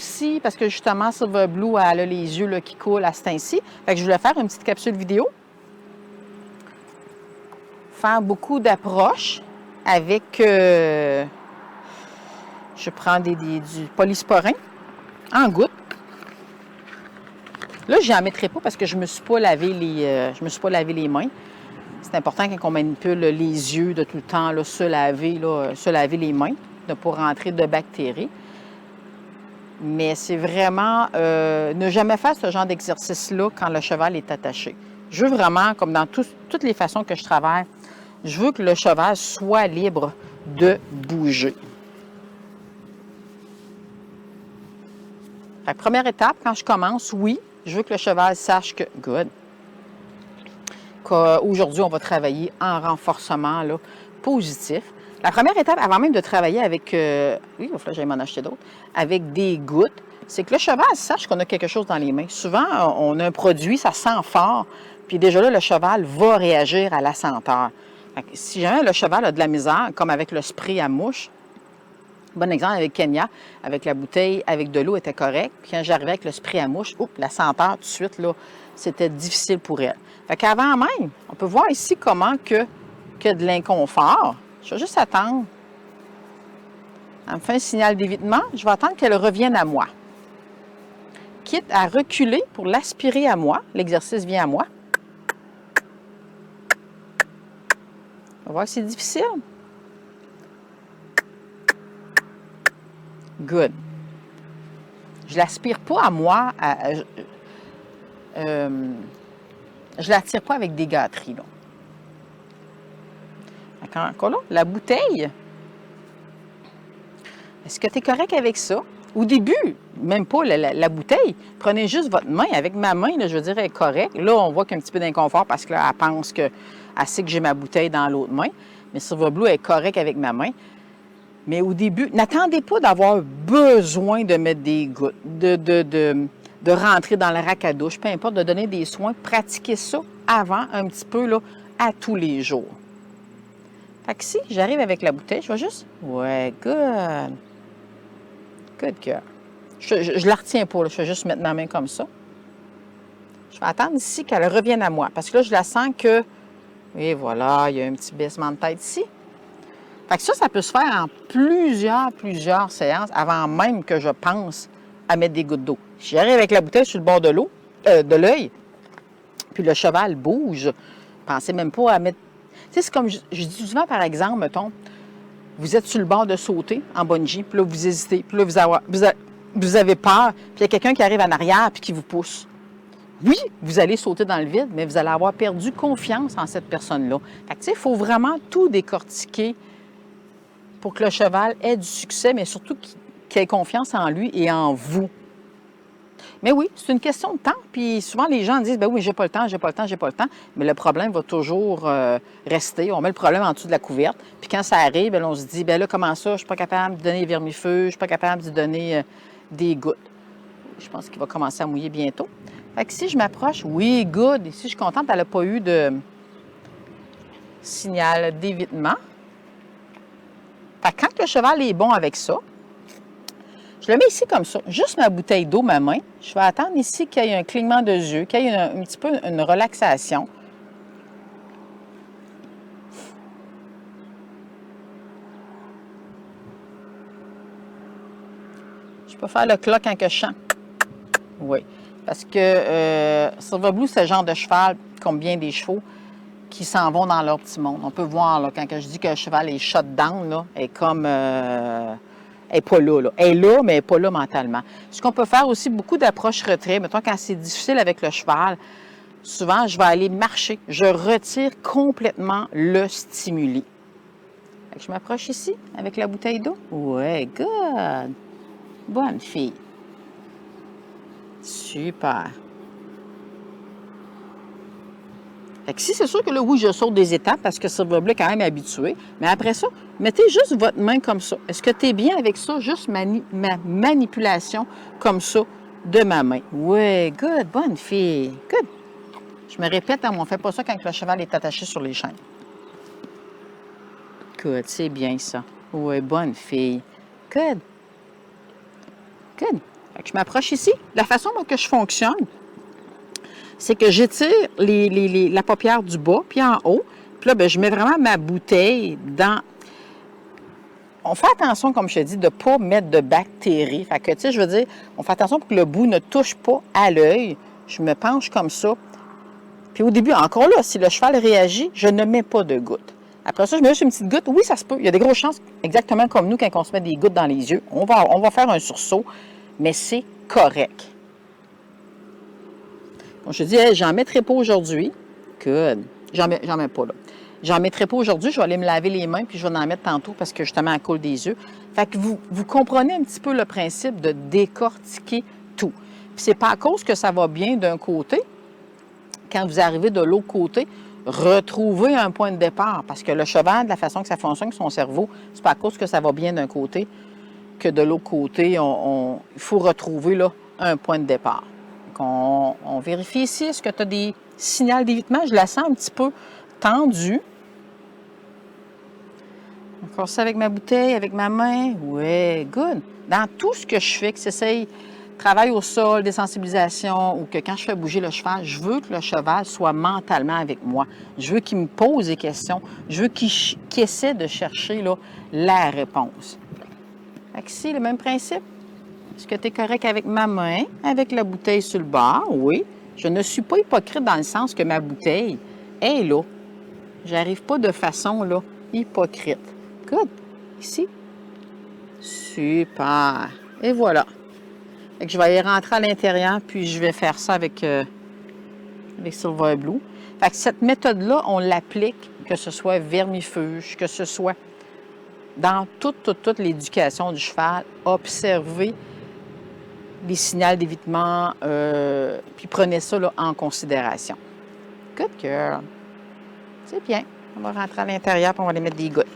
aussi, parce que justement, Silver Blue, elle a les yeux là, qui coulent à ce temps-ci. Fait que je voulais faire une petite capsule vidéo. Faire beaucoup d'approches avec... je prends du polysporin en gouttes. Là, je n'en mettrai pas parce que je ne me suis pas lavé les mains. C'est important quand on manipule les yeux de tout le temps, là, se laver les mains, de ne pas rentrer de bactéries. Mais c'est vraiment ne jamais faire ce genre d'exercice-là quand le cheval est attaché. Je veux vraiment, comme dans toutes les façons que je travaille, je veux que le cheval soit libre de bouger. La première étape, quand je commence, oui, je veux que le cheval sache que, good, qu'aujourd'hui, on va travailler en renforcement là, positif. La première étape, avant même de travailler avec, oui, il va falloir que j'aille m'en acheter d'autres, avec des gouttes, c'est que le cheval sache qu'on a quelque chose dans les mains. Souvent, on a un produit, ça sent fort, puis déjà là, le cheval va réagir à la senteur. Si jamais le cheval a de la misère, comme avec le spray à mouche, bon exemple avec Kenya, avec la bouteille, avec de l'eau, était correct. Puis quand j'arrivais avec le spray à mouche, la senteur, tout de suite, là, c'était difficile pour elle. Fait qu'avant même, on peut voir ici comment que de l'inconfort. Je vais juste attendre. Elle me fait un signal d'évitement. Je vais attendre qu'elle revienne à moi. Quitte à reculer pour l'aspirer à moi. L'exercice vient à moi. On va voir que c'est difficile. Good. Je ne l'aspire pas à moi. Je ne l'attire pas avec des gâteries. Là. Encore là, la bouteille. Est-ce que tu es correct avec ça? Au début, même pas la bouteille. Prenez juste votre main. Avec ma main, là, je veux dire, elle est correcte. Là, on voit qu'il y a un petit peu d'inconfort parce que là, elle pense qu'elle sait que j'ai ma bouteille dans l'autre main. Mais Silver Blue est correct avec ma main. Mais au début, n'attendez pas d'avoir besoin de mettre des gouttes, de rentrer dans le rack à douche, peu importe, de donner des soins. Pratiquez ça avant, un petit peu, là, à tous les jours. Fait que si j'arrive avec la bouteille, je vais juste... Ouais, good. Good girl. Je la retiens pas, là. Je vais juste mettre ma main comme ça. Je vais attendre ici qu'elle revienne à moi. Parce que là, je la sens que... Et voilà, il y a un petit baissement de tête ici. Fait que ça peut se faire en plusieurs séances avant même que je pense à mettre des gouttes d'eau. Si j'arrive avec la bouteille sur le bord de l'eau, de l'œil, puis le cheval bouge, pensez même pas à mettre... Tu sais, c'est comme je dis souvent, par exemple, mettons, vous êtes sur le bord de sauter en bungee, puis là, vous hésitez, puis là, vous avez peur, puis il y a quelqu'un qui arrive en arrière puis qui vous pousse. Oui, vous allez sauter dans le vide, mais vous allez avoir perdu confiance en cette personne-là. Fait que, tu sais, il faut vraiment tout décortiquer pour que le cheval ait du succès, mais surtout qu'il ait confiance en lui et en vous. Mais oui, c'est une question de temps. Puis souvent, les gens disent, ben oui, j'ai pas le temps, j'ai pas le temps, j'ai pas le temps. Mais le problème va toujours rester. On met le problème en dessous de la couverte. Puis quand ça arrive, bien, on se dit, ben là, comment ça, je suis pas capable de donner des vermifeux, je suis pas capable de donner des gouttes. Je pense qu'il va commencer à mouiller bientôt. Fait que si je m'approche, oui, good. Ici, je suis contente, elle n'a pas eu de signal d'évitement. Fait que quand le cheval est bon avec ça, je le mets ici comme ça, juste ma bouteille d'eau, ma main. Je vais attendre ici qu'il y ait un clignement de yeux, qu'il y ait un petit peu une relaxation. Je peux faire le clock quand je chante. Oui, parce que Silver Blue, c'est le genre de cheval, comme bien des chevaux, qui s'en vont dans leur petit monde. On peut voir, là, quand je dis que le cheval est shut down, là, est comme... elle n'est pas là, là. Elle est là, mais elle n'est pas là mentalement. Ce qu'on peut faire aussi, beaucoup d'approches retrait. Mettons, quand c'est difficile avec le cheval, souvent, je vais aller marcher. Je retire complètement le stimuli. Fait que je m'approche ici, avec la bouteille d'eau. Ouais, good. Bonne fille. Super. Fait que si c'est sûr que là, oui, je saute des étapes parce que Silver Blue est quand même habitué. Mais après ça, mettez juste votre main comme ça. Est-ce que tu es bien avec ça? Juste ma manipulation comme ça de ma main. Oui, good, bonne fille. Good. Je me répète, on ne fait pas ça quand le cheval est attaché sur les chaînes. Good, c'est bien ça. Oui, bonne fille. Good. Good. Fait que je m'approche ici. La façon dont que je fonctionne, c'est que j'étire la paupière du bas, puis en haut. Puis là, bien, je mets vraiment ma bouteille dans... On fait attention, comme je te dis, de ne pas mettre de bactéries. Fait que, tu sais, je veux dire, on fait attention pour que le bout ne touche pas à l'œil. Je me penche comme ça. Puis au début, encore là, si le cheval réagit, je ne mets pas de goutte. Après ça, je mets juste une petite goutte. Oui, ça se peut. Il y a des grosses chances, exactement comme nous, quand on se met des gouttes dans les yeux. On va faire un sursaut, mais c'est correct. Donc, je dis, hey, j'en mettrai pas aujourd'hui. Good. J'en mets pas, là. J'en mettrai pas aujourd'hui. Je vais aller me laver les mains, puis je vais en mettre tantôt parce que justement, elle coule des yeux. Fait que vous comprenez un petit peu le principe de décortiquer tout. Puis c'est pas à cause que ça va bien d'un côté. Quand vous arrivez de l'autre côté, retrouvez un point de départ. Parce que le cheval, de la façon que ça fonctionne, son cerveau, c'est pas à cause que ça va bien d'un côté que de l'autre côté, il faut retrouver là, un point de départ. Donc, on vérifie ici, est-ce que tu as des signaux d'évitement? Je la sens un petit peu tendue. Encore ça avec ma bouteille, avec ma main. Oui, good. Dans tout ce que je fais, que j'essaye travail au sol, des sensibilisations, ou que quand je fais bouger le cheval, je veux que le cheval soit mentalement avec moi. Je veux qu'il me pose des questions. Je veux qu'il essaie de chercher là, la réponse. Fait que ici, le même principe. Est-ce que tu es correct avec ma main, avec la bouteille sur le bord? Oui. Je ne suis pas hypocrite dans le sens que ma bouteille est là. J'arrive pas de façon là, hypocrite. Good. Ici. Super. Et voilà. Fait que je vais aller rentrer à l'intérieur, puis je vais faire ça avec Silver Blue. Fait que cette méthode-là, on l'applique, que ce soit vermifuge, que ce soit dans toute l'éducation du cheval, observer les signaux d'évitement, puis prenez ça là, en considération. Good girl. C'est bien. On va rentrer à l'intérieur, puis on va aller mettre des gouttes.